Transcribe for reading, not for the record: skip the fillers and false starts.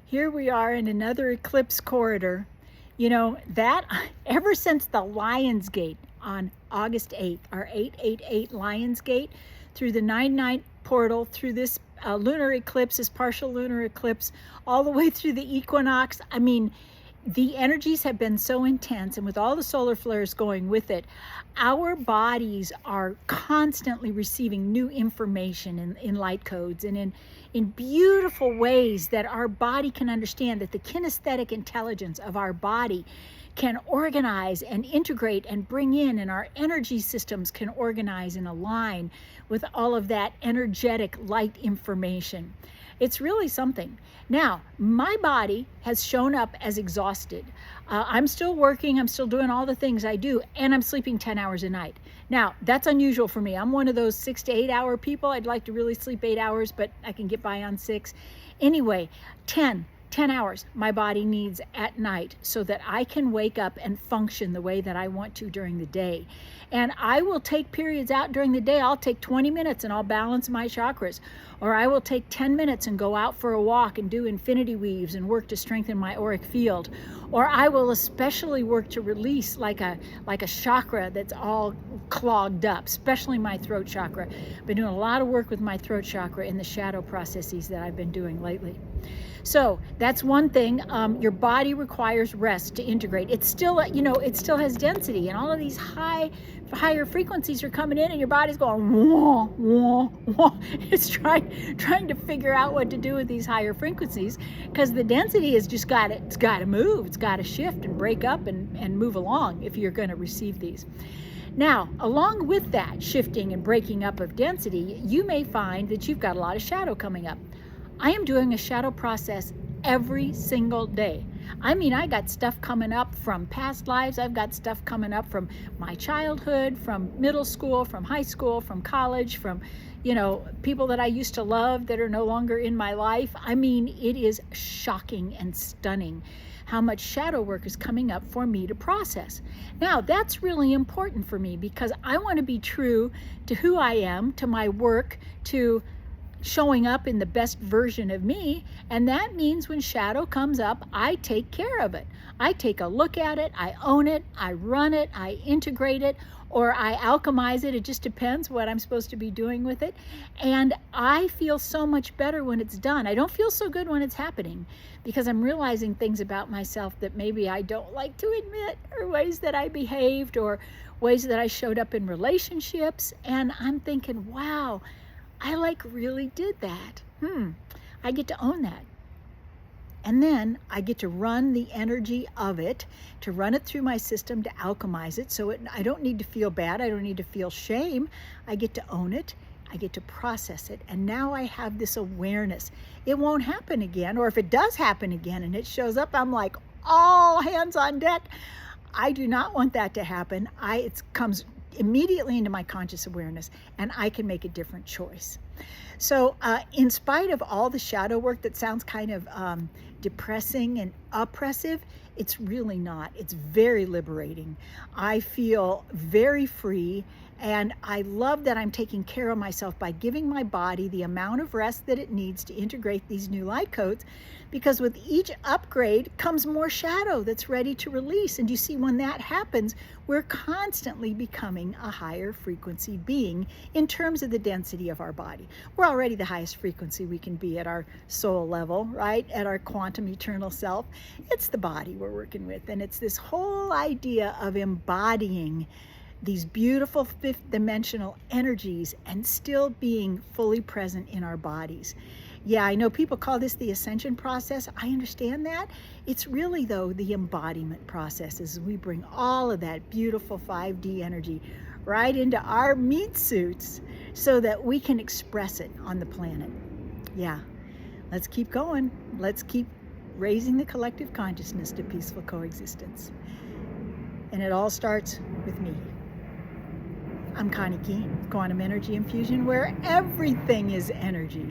Here we are in another eclipse corridor. You know, that ever since the Lion's Gate on August 8th, our 888 Lion's Gate, through the 9-9 portal, through this lunar eclipse, this partial lunar eclipse, all the way through the equinox. I mean, the energies have been so intense, and with all the solar flares going with it, our bodies are constantly receiving new information in light codes and in beautiful ways that our body can understand, that the kinesthetic intelligence of our body can organize and integrate and bring in, and our energy systems can organize and align with all of that energetic light information. It's really something. Now, my body has shown up as exhausted. I'm still working, I'm still doing all the things I do, and I'm sleeping 10 hours a night. Now, that's unusual for me. I'm one of those 6 to 8 hour people. I'd like to really sleep 8 hours, but I can get by on 6. Anyway, 10 hours my body needs at night so that I can wake up and function the way that I want to during the day. And I will take periods out during the day. I'll take 20 minutes and I'll balance my chakras. Or I will take 10 minutes and go out for a walk and do infinity weaves and work to strengthen my auric field. Or I will especially work to release like a chakra that's all clogged up, especially my throat chakra. Been doing a lot of work with my throat chakra in the shadow processes that I've been doing lately. So that's one thing. Your body requires rest to integrate. It's still, it still has density, and all of these higher frequencies are coming in, and your body's going wah, wah, wah. It's trying to figure out what to do with these higher frequencies, because the density has just got to move. It's got to shift and break up and move along if you're going to receive these. Now, along with that shifting and breaking up of density, you may find that you've got a lot of shadow coming up. I am doing a shadow process every single day. I mean, I got stuff coming up from past lives. I've got stuff coming up from my childhood, from middle school, from high school, from college, from, people that I used to love that are no longer in my life. I mean, it is shocking and stunning how much shadow work is coming up for me to process. Now, that's really important for me because I want to be true to who I am, to my work, to showing up in the best version of me. And that means when shadow comes up, I take care of it. I take a look at it, I own it, I run it, I integrate it, or I alchemize it. It just depends what I'm supposed to be doing with it. And I feel so much better when it's done. I don't feel so good when it's happening because I'm realizing things about myself that maybe I don't like to admit, or ways that I behaved, or ways that I showed up in relationships. And I'm thinking, wow, I really did that. I get to own that. And then I get to run the energy of it, to run it through my system, to alchemize it. So I don't need to feel bad. I don't need to feel shame. I get to own it. I get to process it. And now I have this awareness. It won't happen again. Or if it does happen again and it shows up, I'm like, all hands on deck. I do not want that to happen. It comes immediately into my conscious awareness, and I can make a different choice. So in spite of all the shadow work that sounds kind of depressing and oppressive, it's really not. It's very liberating. I feel very free, and I love that I'm taking care of myself by giving my body the amount of rest that it needs to integrate these new light codes, because with each upgrade comes more shadow that's ready to release. And you see, when that happens, we're constantly becoming a higher frequency being in terms of the density of our body. We're already the highest frequency we can be at our soul level, right? At our quantum eternal self. It's the body we're working with. And it's this whole idea of embodying these beautiful fifth dimensional energies and still being fully present in our bodies. Yeah, I know people call this the ascension process. I understand that. It's really, though, the embodiment process as we bring all of that beautiful 5D energy right into our meat suits so that we can express it on the planet. Yeah, let's keep going. Let's keep raising the collective consciousness to peaceful coexistence. And it all starts with me. I'm Connie Keene, Quantum Energy Infusion, where everything is energy.